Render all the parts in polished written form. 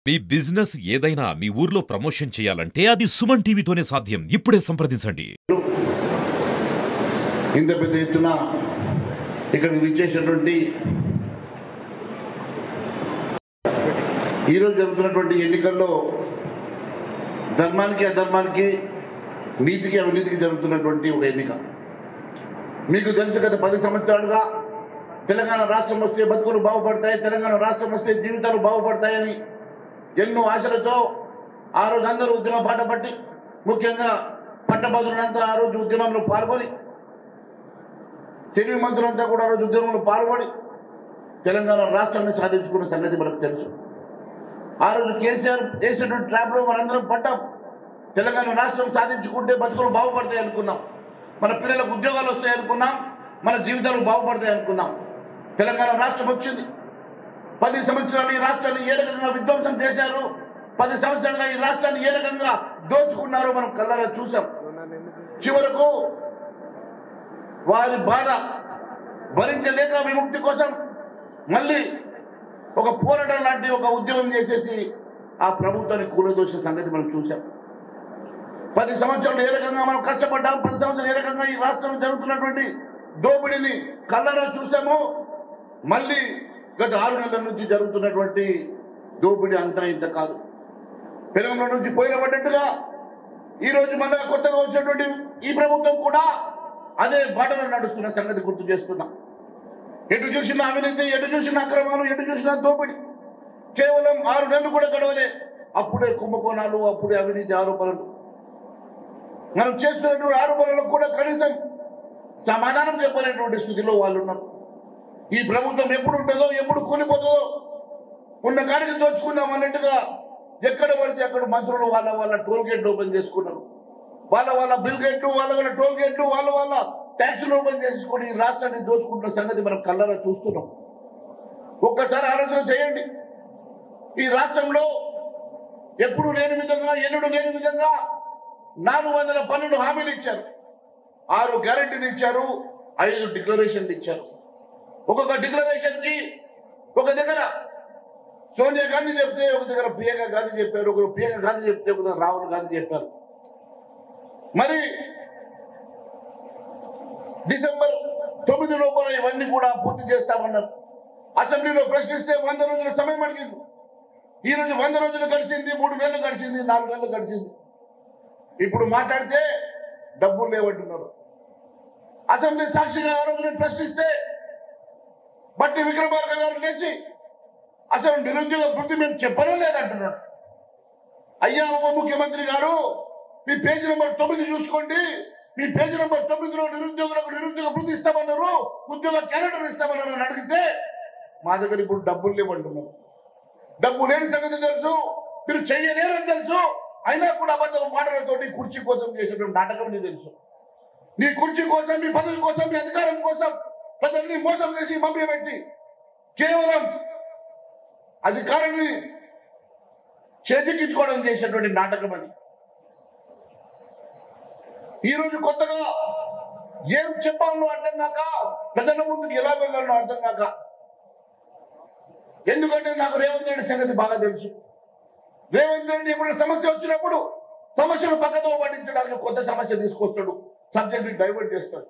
మీ business ఏదైనా మీ ఊర్లో promotion చేయాలంటే అది సుమన్ టీవీతోనే సాధ్యం. ఇప్పుడే సంప్రదించండి. ఇంత పెద్ద ఎత్తున ఇక్కడికి విచ్చేసినటువంటి ఈరోజు జరుగుతున్నటువంటి ఎన్నికల్లో ధర్మానికి అధర్మానికి, నీతికి అవినీతికి జరుగుతున్నటువంటి ఒక ఎన్నిక. మీకు తెలుసు, గత 10 సంవత్సరాలుగా తెలంగాణ రాష్ట్రం వస్తే బతుకులు బాగుపడతాయి, తెలంగాణ రాష్ట్రం వస్తే జీవితాలు బాగుపడతాయని ఎన్నో ఆశలతో ఆ రోజు అందరూ ఉద్యమ బాట పట్టి, ముఖ్యంగా పట్టభద్రులంతా ఆ రోజు ఉద్యమంలో పాల్గొని, తెలివి మంత్రులంతా కూడా ఆ రోజు ఉద్యమంలో పాల్గొని తెలంగాణ రాష్ట్రాన్ని సాధించుకున్న సంగతి మనకు తెలుసు. ఆ రోజు కేసీఆర్ వేసినటువంటి ట్రాప్లో మనందరం పడ్డాం. తెలంగాణ రాష్ట్రం సాధించుకుంటే బతుకులు బాగుపడతాయి అనుకున్నాం, మన పిల్లలకు ఉద్యోగాలు వస్తాయి అనుకున్నాం, మన జీవితాలు బాగుపడతాయి అనుకున్నాం. తెలంగాణ రాష్ట్రం వచ్చింది. 10 సంవత్సరాలు ఈ రాష్ట్రాన్ని ఏ రకంగా విధ్వంసం చేశారు, 10 సంవత్సరాలుగా ఈ రాష్ట్రాన్ని ఏ రకంగా దోచుకున్నారో మనం కళ్ళారా చూసాం. చివరకు వారి బాధ భరించలేక విముక్తి కోసం మళ్ళీ ఒక పోరాటం లాంటి ఒక ఉద్యమం చేసేసి ఆ ప్రభుత్వాన్ని కూలదోసిన సంగతి మనం చూసాం. 10 సంవత్సరాలు ఏ రకంగా మనం కష్టపడ్డాం, 10 సంవత్సరాలు ఏ రకంగా ఈ రాష్ట్రంలో జరుగుతున్నటువంటి దోపిడీని కళ్ళారా చూసాము. మళ్ళీ గత 6 నెలల నుంచి జరుగుతున్నటువంటి దోపిడీ అంతా ఇంత కాదు. పెనంలో నుంచి పోయినబడ్డట్టుగా ఈరోజు మన కొత్తగా వచ్చినటువంటి ఈ ప్రభుత్వం కూడా అదే బాటలో నడుస్తున్న సంగతి గుర్తు చేస్తున్నాం. ఎటు చూసిన అవినీతి, ఎటు చూసిన అక్రమాలు, ఎటు చూసిన దోపిడీ. కేవలం 6 నెలలు కూడా గడవలే, అప్పుడే కుంభకోణాలు, అప్పుడే అవినీతి ఆరోపణలు. మనం చేస్తున్నటువంటి ఆరోపణలకు కూడా కనీసం సమాధానం చెప్పలేటువంటి స్థితిలో వాళ్ళు ఉన్నారు. ఈ ప్రభుత్వం ఎప్పుడు ఉంటుందో, ఎప్పుడు కూలిపోతుందో, ఉన్న కాడికి దోచుకుందాం అన్నట్టుగా ఎక్కడ పడితే అక్కడ మంత్రులు వాళ్ళ టోల్ గేట్లు ఓపెన్ చేసుకున్నారు, వాళ్ళ బిల్ గేట్లు, వాళ్ళ టోల్ గేట్లు, వాళ్ళ ట్యాక్సులు ఓపెన్ చేసుకుని ఈ రాష్ట్రాన్ని దోచుకుంటున్న సంగతి మనం కళ్ళారా చూస్తున్నాం. ఒక్కసారి ఆలోచన చేయండి. ఈ రాష్ట్రంలో ఎప్పుడు లేని విధంగా, ఎన్నడూ లేని విధంగా 412 హామీలు ఇచ్చారు, 6 గ్యారెంటీలు ఇచ్చారు, 5 డిక్లరేషన్లు ఇచ్చారు. ఒక్కొక్క డిక్లరేషన్ కి ఒక దగ్గర సోనియా గాంధీ చెప్తే, ఒక దగ్గర ప్రియాంక గాంధీ చెప్పారు, ఒకరు ప్రియాంక గాంధీ చెప్తే ఒక దగ్గర రాహుల్ గాంధీ చెప్పారు. మరి డిసెంబర్ 9 లోపల ఇవన్నీ కూడా పూర్తి చేస్తామన్నారు. అసెంబ్లీలో ప్రశ్నిస్తే 100 రోజుల సమయం అడిగింది. ఈ రోజు 100 రోజులు గడిచింది, 3 నెలలు గడిచింది, 4 నెలలు గడిచింది. ఇప్పుడు మాట్లాడితే డబ్బులు లేవంటున్నారు. అసెంబ్లీ సాక్షిగా ఆ రోజున ప్రశ్నిస్తే బట్టి విక్రమార్క గారు లేచి అసలు నిరుద్యోగ వృద్ధి మేము చెప్పనే లేదంటున్నాడు. అయ్యా ఉప ముఖ్యమంత్రి గారు, మీ పేజీ నెంబర్ 9 చూసుకోండి. మీ పేజీ నెంబర్ 9లో నిరుద్యోగులకు నిరుద్యోగ వృద్ధి ఇస్తామన్నారు, ఉద్యోగ క్యాలెండర్ ఇస్తామన్నారు అని అడిగితే మా దగ్గర ఇప్పుడు డబ్బులు లేవంటున్నారు. డబ్బు లేని సంగతి తెలుసు, మీరు చెయ్యలేరని తెలుసు, అయినా కూడా అబద్ధ మాటలతోటి కుర్చీ కోసం చేసేటువంటి నాటకం నీకు తెలుసు. నీ కుర్చీ కోసం, మీ పదవి కోసం, మీ అధికారం కోసం ప్రజల్ని మోసం చేసి పంపిపెట్టి కేవలం అధికారాన్ని చేజిక్కించుకోవడం చేసేటువంటి నాటకం అది. ఈరోజు కొత్తగా ఏం చెప్పాలో అర్థం కాక, ప్రజల ముందుకు ఎలా వెళ్ళాలో అర్థం కాక, ఎందుకంటే నాకు రేవంత్ రెడ్డి సంగతి బాగా తెలుసు. రేవంత్ రెడ్డి ఎప్పుడు సమస్య వచ్చినప్పుడు సమస్యను పక్కతో పట్టించడానికి కొత్త సమస్య తీసుకొస్తాడు, సబ్జెక్ట్ డైవర్ట్ చేస్తాడు.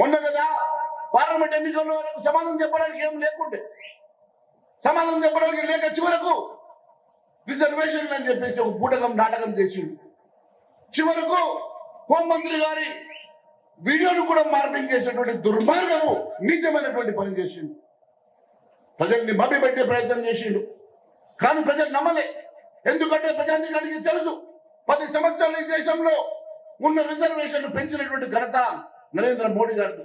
మొన్న కదా పార్లమెంట్ ఎన్నికల్లో వాళ్ళకు సమాధానం చెప్పడానికి ఏం లేకుంటే, సమాధానం చెప్పడానికి లేక చివరకు రిజర్వేషన్ అని చెప్పేసి ఒక బూటకం నాటకం చేసిండు. చివరకు హోంమంత్రి గారి వీడియోను కూడా మార్పింగ్ చేసినటువంటి దుర్మార్గము, నీచమైనటువంటి పని చేసిండు. ప్రజల్ని మభ్య పెట్టే ప్రయత్నం చేసిండు, కానీ ప్రజలు నమ్మలే. ఎందుకంటే ప్రజానికానికి తెలుసు, 10 సంవత్సరాలు ఈ దేశంలో ఉన్న రిజర్వేషన్లు పెంచినటువంటి ఘనత నరేంద్ర మోడీ గారిది.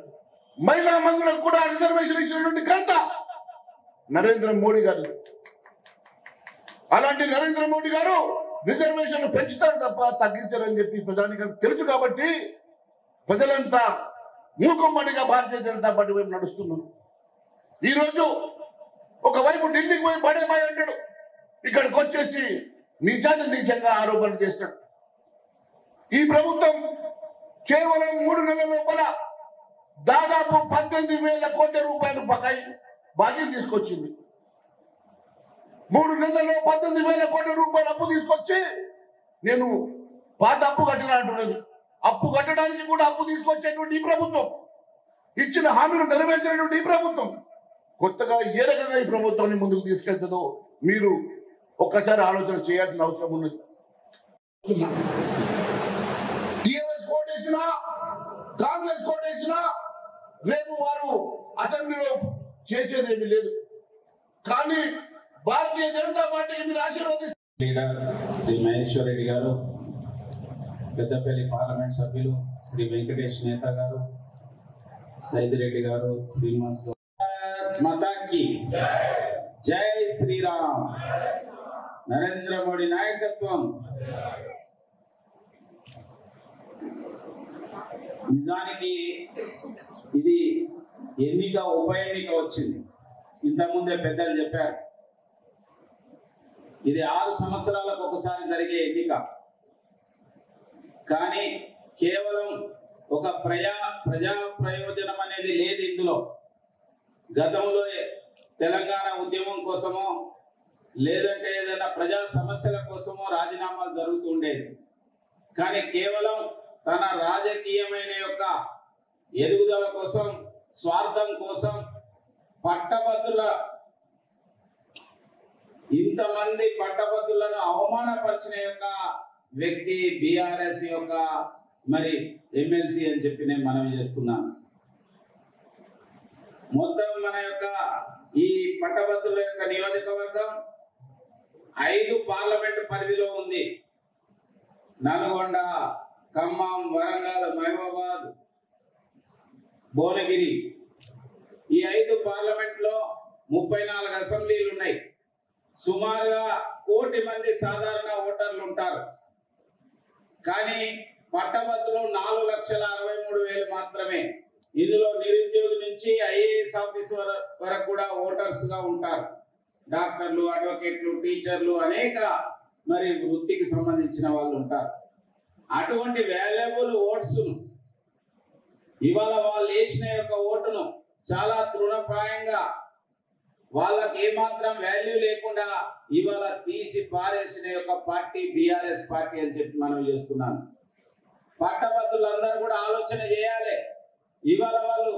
మహిళా మంత్రులకు కూడా రిజర్వేషన్ ఇచ్చినటువంటి ఘనత నరేంద్ర మోడీ గారు. అలాంటి నరేంద్ర మోడీ గారు రిజర్వేషన్లు పెంచుతారు తప్ప తగ్గించారని చెప్పి ప్రజానికానికి తెలుసు. కాబట్టి ప్రజలంతా మూకుమ్మడిగా భారతీయ జనతా పార్టీ వైపు నడుస్తున్నారు. ఈరోజు ఒకవైపు ఢిల్లీకి పోయి బడేబాయ్ అంటాడు, ఇక్కడికి వచ్చేసి నీచంగా ఆరోపణలు చేస్తాడు. ఈ ప్రభుత్వం కేవలం 3 నెలల లోపల దాదాపు 18,000 కోట్ల రూపాయలు బాకీ తీసుకొచ్చింది. 3 నెలల్లో 18,000 కోట్ల రూపాయలు అప్పు తీసుకొచ్చి నేను పాత అప్పు కట్టిన అంటున్నది. అప్పు కట్టడానికి కూడా అప్పు తీసుకొచ్చేటువంటి ఈ ప్రభుత్వం, ఇచ్చిన హామీలు నెరవేర్చినటువంటి ఈ ప్రభుత్వం కొత్తగా ఏ రకంగా ఈ ప్రభుత్వాన్ని ముందుకు తీసుకెళ్తుందో మీరు ఒక్కసారి ఆలోచన చేయాల్సిన అవసరం ఉన్నది. టీఆర్ఎస్ కోటేసినా కాంగ్రెస్ కోటేసినా రేపు వారు అసెంబ్లీలో చేసేదేమీ లేదు. కానీ భారతీయ జనతా పార్టీకి మీరు ఆశీర్వదిస్తారు. లీడర్ శ్రీ మహేశ్వర్ రెడ్డి గారు, పెద్దపల్లి పార్లమెంట్ సభ్యులు శ్రీ వెంకటేష్ నేత గారు, సైదిరెడ్డి గారు, శ్రీనివాస్ గారు, మాతాకి జై శ్రీరామ్, నరేంద్ర మోడీ నాయకత్వం. నిజానికి ఇది ఉప ఎన్నిక వచ్చింది. ఇంతకుముందే పెద్దలు చెప్పారు, ఇది 6 సంవత్సరాలకు ఒకసారి జరిగే ఎన్నిక. కానీ కేవలం ఒక ప్రజా ప్రయోజనం అనేది లేదు ఇందులో. గతంలో తెలంగాణ ఉద్యమం కోసమో లేదంటే ఏదైనా ప్రజా సమస్యల కోసమో రాజీనామాలు జరుగుతుండేది. కానీ కేవలం తన రాజకీయమైన యొక్క ఎదుగుదల కోసం, స్వార్థం కోసం పట్టభద్రుల ఇంతమంది పట్టభద్రులను అవమానపరిచిన యొక్క వ్యక్తి బీఆర్ఎస్ యొక్క మరి ఎమ్మెల్సీ అని చెప్పి నేను మనవి చేస్తున్నాను. మొత్తం మన యొక్క ఈ పట్టభద్రుల యొక్క నియోజకవర్గం 5 పార్లమెంటు పరిధిలో ఉంది. నల్గొండ, ఖమ్మం, వరంగల్, మహబూబాబాద్, భువనగిరి. ఈ 5 పార్లమెంట్లో 34 అసెంబ్లీలు ఉన్నాయి. సుమారుగా 1 కోటి మంది సాధారణ ఓటర్లు ఉంటారు. కానీ పట్టభద్రులు 4,63,000 మాత్రమే. ఇందులో నిరుద్యోగి నుంచి ఐఏఎస్ ఆఫీసర్ వరకు కూడా ఓటర్స్ గా ఉంటారు. డాక్టర్లు, అడ్వకేట్లు, టీచర్లు, అనేక మరి వృత్తికి సంబంధించిన వాళ్ళు ఉంటారు. అటువంటి వాల్యుబుల్ ఓట్స్ ఇవాళ వాళ్ళు వేసిన యొక్క ఓటును చాలా తృణప్రాయంగా, వాళ్ళకి ఏమాత్రం వాల్యూ లేకుండా ఇవాళ తీసి పారేసిన యొక్క పార్టీ బీఆర్ఎస్ పార్టీ అని చెప్పి మనం చేస్తున్నాను. పట్టభద్రులందరూ కూడా ఆలోచన చేయాలి. ఇవాళ వాళ్ళు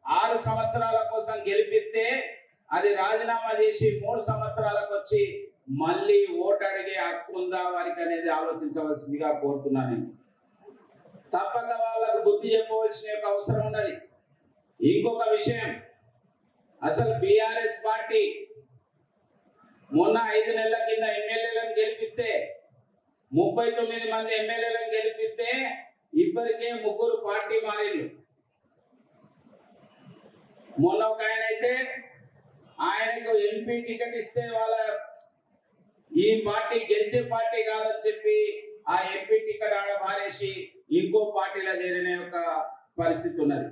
6 సంవత్సరాల కోసం గెలిపిస్తే అది రాజీనామా చేసి 3 సంవత్సరాలకు వచ్చి మళ్ళీ ఓటు అడిగే హక్కు ఉందా వారికి అనేది ఆలోచించవలసిందిగా కోరుతున్నాను. తప్పక వాళ్ళకు బుద్ధి చెప్పవలసిన యొక్క అవసరం ఉన్నది. ఇంకొక విషయం, అసలు బీఆర్ఎస్ పార్టీ మొన్న 5 నెలల కింద ఎమ్మెల్యేలను గెలిపిస్తే 39 మంది ఎమ్మెల్యేలను గెలిపిస్తే ఇప్పటికే 3 పార్టీ మారిండు. మొన్న ఒక ఆయన అయితే ఆయనకు ఎంపీ టికెట్ ఇస్తే వాళ్ళ ఈ పార్టీ గెలిచే పార్టీ కాదని చెప్పి ఆ ఎంపీ టికెట్ ఆడ మారేసి ఇంకో పార్టీలో చేరిన యొక్క పరిస్థితి ఉన్నది.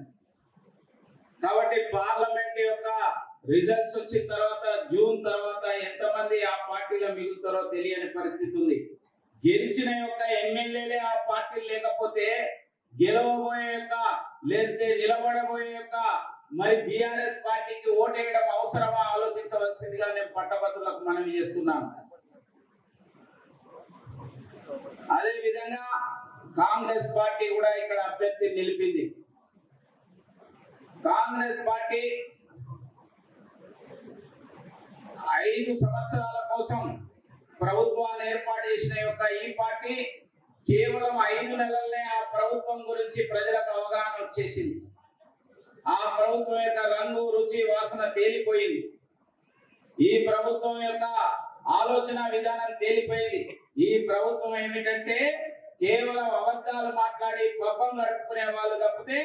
కాబట్టి పార్లమెంట్ యొక్క రిజల్ట్స్ వచ్చిన తర్వాత జూన్ తర్వాత ఎంతమంది ఆ పార్టీలో మిగులుతారో తెలియని పరిస్థితి ఉంది. గెలిచిన యొక్క ఎమ్మెల్యేలే ఆ పార్టీ లేకపోతే గెలవబోయే యొక్క లేదంటే నిలబడబోయే యొక్క మరి బీఆర్ఎస్ పార్టీకి ఓటేయడం అవసరమా ఆలోచించవలసిందిగా నేను పట్టభద్రులకు మనవి చేస్తున్నాను. అదే విధంగా కాంగ్రెస్ పార్టీ కూడా ఇక్కడ అభ్యర్థిని నిలిపింది. కాంగ్రెస్ పార్టీ 5 సంవత్సరాల కోసం ప్రభుత్వాన్ని ఏర్పాటు చేసిన యొక్క ఈ పార్టీ కేవలం 5 నెలలనే ఆ ప్రభుత్వం గురించి ప్రజలకు అవగాహన వచ్చేసింది. ఆ ప్రభుత్వం యొక్క రంగు, రుచి, వాసన తేలిపోయింది. ఈ ప్రభుత్వం యొక్క ఆలోచన విధానం తేలిపోయింది. ఈ ప్రభుత్వం ఏమిటంటే కేవలం అబద్ధాలు మాట్లాడి పబ్బం గడుపుకునే వాళ్ళు తప్పితే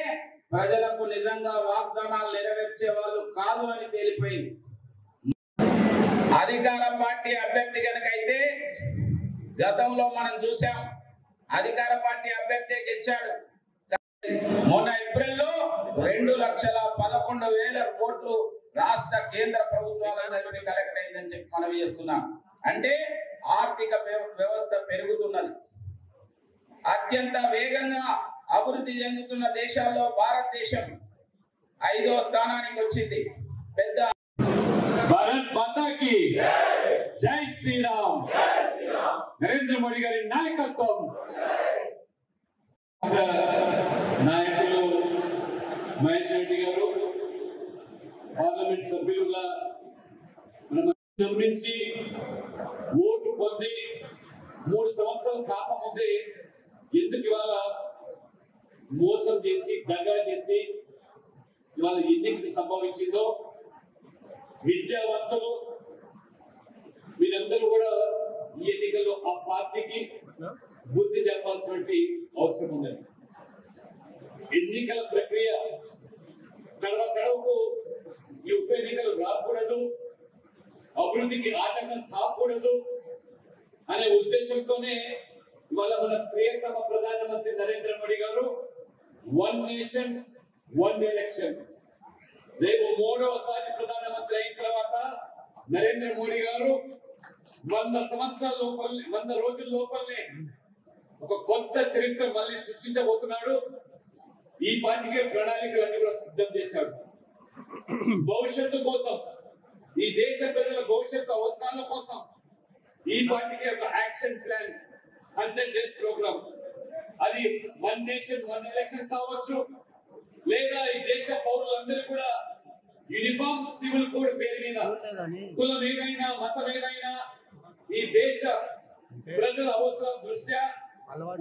ప్రజలకు నిజంగా వాగ్దానాలు నెరవేర్చే వాళ్ళు కాదు అని తేలిపోయింది. అధికార పార్టీ అభ్యర్థి కనుకైతే గతంలో మనం చూసాం, అధికార పార్టీ అభ్యర్థి గెలిచాడు. మొన్న ఏప్రిల్లో 2,11,000 కోట్లు రాష్ట్ర కేంద్ర ప్రభుత్వాల నుండి కలెక్ట్ అయిందని చెప్పి మనం చేస్తున్నాం. అంటే ఆర్థిక వ్యవస్థ పెరుగుతున్నది. అత్యంత వేగంగా అభివృద్ధి చెందుతున్న దేశాల్లో భారతదేశం 5వ స్థానానికి వచ్చింది. పెద్ద భారత్ మాతా కీ జై శ్రీరామ్. నరేంద్ర మోడీ గారి నాయకత్వం. నాయకులు మహేష్ రెడ్డి గారు, పార్లమెంట్ సభ్యులుగా గమనించి ఓటు పొంది 3 సంవత్సరాలు కాకముందే ఎందుకు ఇవాళ మోసం చేసి దగా చేసి ఇవాళ ఎన్నికకి సంభవించిందో విద్యావంతులు మీరందరూ కూడా ఈ ఎన్నికల్లో ఆ పార్టీకి బుద్ధి చెప్పాల్సిన అవసరం ఉందండి. ఎన్నికల ప్రక్రియ గడవకు ఈ ఉప ఎన్నికలు రాకూడదు, అభివృద్ధికి ఆటంకం కాకూడదు అనే ఉద్దేశంతోనే ఇవాళ మన ప్రియతమ ప్రధానమంత్రి నరేంద్ర మోడీ గారు 1 నేషన్ 1 ఎలక్షన్. రేపు 3వసారి ప్రధానమంత్రి అయిన తర్వాత నరేంద్ర మోడీ గారు 100 సంవత్సరాల లోపలే 100 రోజుల లోపలనే ఒక కొత్త చరిత్ర మళ్ళీ సృష్టించబోతున్నాడు. ఈ పార్టీకి ప్రణాళికలన్నీ కూడా సిద్ధం చేశాడు. భవిష్యత్తు కోసం, ఈ దేశ ప్రజల భవిష్యత్తు అవసరాల కోసం ఈ పార్టీకి ఒక యాక్షన్ ప్లాన్ 100 డేస్ ప్రోగ్రామ్. అది 1 నేషన్ 1 ఎలక్షన్ కావచ్చు, లేదా ఈ దేశ పౌరులందరూ కూడా యూనిఫామ్ సివిల్ కోడ్ పేరు మీద కులం ఏదైనా మతం ఏదైనా ఈ దేశ ప్రజల అవసరాల దృష్ట్యా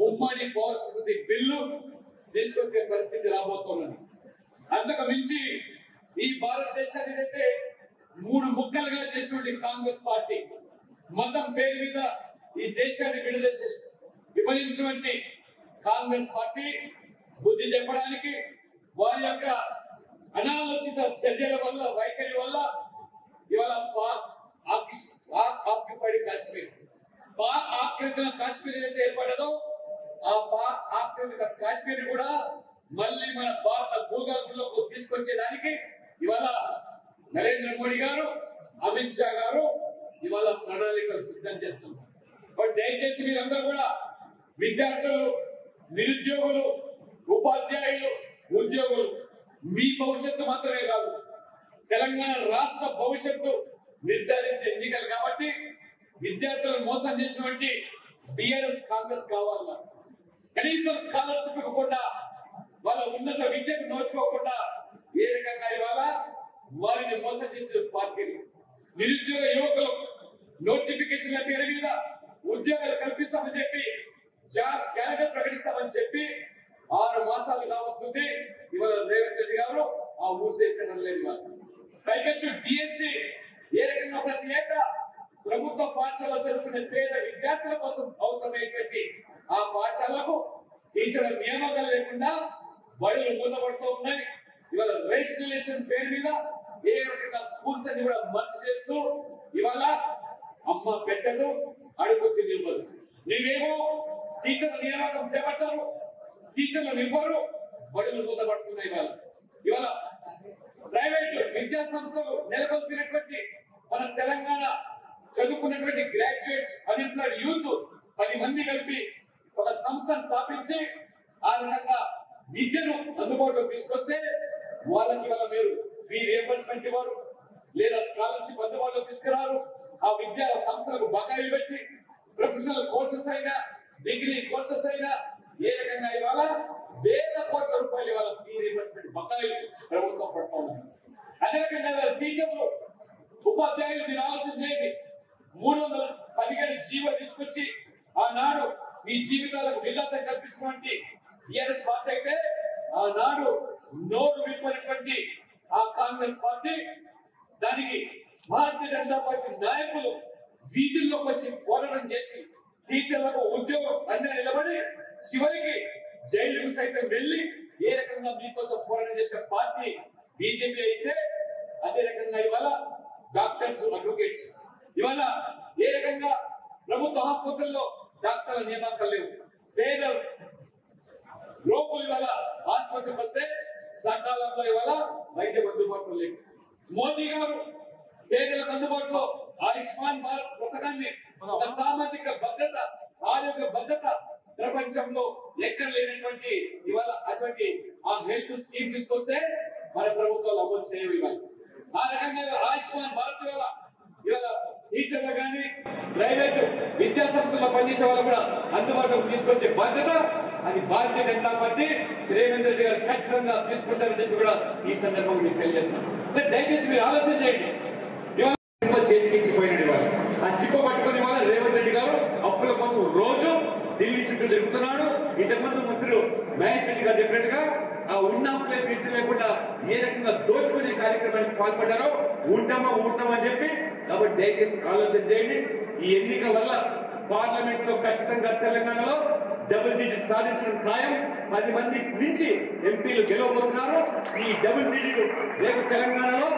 ఉమ్మడి పౌరస్మృతి బిల్లు తీసుకొచ్చే పరిస్థితి రాబోతున్నది. అంతకు మించి ఈ భారతదేశాన్ని అయితే 3 ముక్కలుగా చేసినటువంటి కాంగ్రెస్ పార్టీ మతం పేరు మీద ఈ దేశాన్ని విడుదల చేసి విభజించినటువంటి కాంగ్రెస్ పార్టీ బుద్ధి చెప్పడానికి వారి యొక్క అనాలోచిత చర్యల వల్ల, వైఖరి వల్ల ఇవాళ పాక్ ఆక్యుపైడ్ కాశ్మీర్, పాక్ ఆక్రమిత కాశ్మీర్ ఏదైతే ఏర్పడదో ఆ పాక్ ఆక్రమిత కాశ్మీర్ కూడా మళ్ళీ మన భారత భూగర్భంలోకి తీసుకొచ్చేదానికి ఇవాళ నరేంద్ర మోడీ గారు, అమిత్ షా గారు ఇవాళ ప్రణాళికలు సిద్ధం చేస్తున్నారు. బట్ దయచేసి మీరందరూ కూడా విద్యార్థులు, నిరుద్యోగులు, ఉపాధ్యాయులు, ఉద్యోగులు మీ భవిష్యత్తు మాత్రమే కాదు, తెలంగాణ రాష్ట్ర భవిష్యత్తు నిర్ధారించే ఎన్నికలు కాబట్టి విద్యార్థులను మోసం చేసినటువంటి బిఆర్ఎస్ కాంగ్రెస్ కావాలన్నా కనీసం స్కాలర్షిప్ ఇవ్వకుండా, వాళ్ళ ఉన్నత విద్యకు నోచుకోకుండా ఏ రకంగా ఇవాళ వారిని మోసం చేసిన పార్టీలు, నిరుద్యోగ యువకులు నోటిఫికేషన్ల పేరు మీద ఉద్యోగాలు కల్పిస్తామని చెప్పి జాబ్ క్యాలెండర్ ప్రకటిస్తామని చెప్పి 6 మాసాలు కావస్తుంది. ఇవాళ రేవంత్ రెడ్డి గారు ఆ ఊసే ఎక్కడం లేదు. పైపెచ్చు డిఎస్సి ఏ రకంగా ప్రతి ఏటా ప్రభుత్వ పాఠశాలలో చదువుకునే పేద విద్యార్థుల కోసం అవసరమైనటువంటి ఆ పాఠశాలకు టీచర్ల నియామకాలు లేకుండా బడులు మూతపడుతూ ఉన్నాయి. ఇవాళ రేషనలైజేషన్ పేరు మీద ఏ రకంగా స్కూల్స్ అన్ని కూడా మర్చి చేస్తూ ఇవాళ అమ్మ పెట్టదు, అడుగు తినివ్వదు. నీవేమో టీచర్ల నియామకం చేపట్టారు, టీచర్లు ఇవ్వరు, బడులు మూతపడుతున్నాయి. ఇవాళ ప్రైవేట్ విద్యా సంస్థలు నెలకొల్పినటువంటి మన తెలంగాణ చదువుకున్నటువంటి గ్రాడ్యుయేట్స్, అన్ఎంప్లాయిడ్ యూత్ 10 మంది కలిపి ఒక సంస్థను స్థాపించి ఆ రకంగా విద్యను అందుబాటులో తీసుకొస్తే వాళ్ళకి ఇవాళ మీరు ఫీ రియంబర్స్మెంట్ ఇవ్వరు, లేదా స్కాలర్షిప్ అందుబాటులో తీసుకురారు. ఆ విద్యా సంస్థలకు బకాయిలు పెట్టి ప్రొఫెషనల్ కోర్సెస్ అయినా, డిగ్రీ కోర్సెస్ అయినా ఏ రకంగా ఇవాళ వేల కోట్ల రూపాయలు ఇవాళ ఫీ రియంబర్స్మెంట్ బకాయిలు ప్రభుత్వం పడుతూ ఉంది. అదే రకంగా టీచర్లు, ఉపాధ్యాయులు మీరు ఆలోచన చేయండి. 317 జీవో తీసుకొచ్చి ఆనాడు మీ జీవితాలకు విఘాతం కల్పించినటువంటి టిఆర్ఎస్ పార్టీ అయితే ఆనాడు నోరు విప్పనటువంటి ఆ కాంగ్రెస్ పార్టీ, దానికి భారతీయ జనతా పార్టీ నాయకులు వీధుల్లోకి వచ్చి పోరాటం చేసి టీచర్లకు ఉద్యోగం అన్నీ నిలబడి చివరికి జైలుకు సైతం వెళ్లి ఏ రకంగా మీకోసం పోరాటం చేసిన పార్టీ బీజేపీ అయితే, అదే రకంగా ఇవాళ డాక్టర్స్, అడ్వకేట్స్ ఇవాళ ఏ రకంగా ప్రభుత్వ ఆసుపత్రుల్లో డాక్టర్ల నియామకాలు లేవు. పేద రోగులు ఇవాళ ఆసుపత్రికి వస్తే సకాలంలో ఇవాళ వైద్యం అందుబాటులో లేదు. మోదీ గారు పేదలకు అందుబాటులో ఆయుష్మాన్ భారత్ పథకాన్ని, ఒక సామాజిక భద్రత, ఆరోగ్య భద్రత ప్రపంచంలో ఎక్కడ లేనటువంటి ఇవాళ అటువంటి ఆ హెల్త్ స్కీమ్ తీసుకొస్తే మన ప్రభుత్వాలు అమలు చేయవు. ఇవాళ ఆ రకంగా ఆయుష్మాన్ భారత్ ఇవాళ టీచర్లు కానీ ప్రైవేట్ విద్యా సంస్థల్లో పనిచేసే వాళ్ళు కూడా అందుబాటులోకి తీసుకొచ్చే బాధ్యత అది భారతీయ జనతా పార్టీ రేవంత్ రెడ్డి గారు ఖచ్చితంగా తీసుకుంటారని చెప్పి కూడా ఈ సందర్భంగా మీకు తెలియజేస్తున్నాను. దయచేసి మీరు ఆలోచన చేయండి. చేతికి ఇచ్చిపోయినాడు ఇవాళ ఆ చిప్ప పట్టుకుని ఇవాళ రేవంత్ రెడ్డి గారు అప్పుల కోసం రోజు ఢిల్లీ చుట్టూ తిరుగుతున్నాడు. ఇంతకుముందు మంత్రులు మహేష్ రెడ్డి గారు చెప్పినట్టుగా ఆ ఉన్న అప్పులే తీర్చలేకుండా ఏ రకంగా దోచుకునే కార్యక్రమానికి పాల్పడ్డారో ఉంటామని చెప్పి. కాబట్టి దయచేసి ఆలోచన చేయండి. ఈ ఎన్నిక వల్ల పార్లమెంట్ లో ఖచ్చితంగా తెలంగాణలో డబుల్ డిజిట్ సాధించడం ఖాయం. 10 మంది నుంచి ఎంపీలు గెలవబోతున్నారు. ఈ డబుల్ డిజిట్ రేపు తెలంగాణలో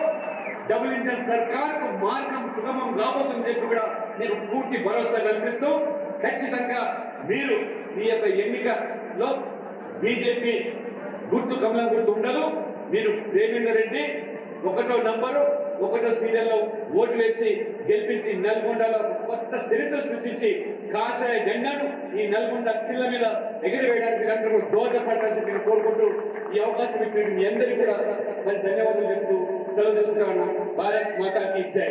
డబుల్ ఇంజన్ సర్కార్ మార్గం సుగమం రాబోతుందని చెప్పి కూడా మీకు పూర్తి భరోసా కల్పిస్తూ ఖచ్చితంగా మీరు మీ యొక్క ఎన్నికలో బీజేపీ గుర్తు కమలం గుర్తు ఉండదు. మీరు రేవంత్ రెడ్డి 1వ నంబరు 1వ సీరియల్లో ఓటు వేసి గెలిపించి నల్గొండలో కొత్త చరిత్ర సృష్టించి కాషాయ జెండాను ఈ నల్గొండ కిల్ల మీద ఎగిరివేయడానికి అందరూ దోహదపడాలని చెప్పి కోరుకుంటూ ఈ అవకాశం ఇచ్చిన మీ అందరికీ కూడా మరి ధన్యవాదాలు చెప్తూ సెలవు తీసుకుంటా ఉన్నాం. భారత్ మాతాకి జై.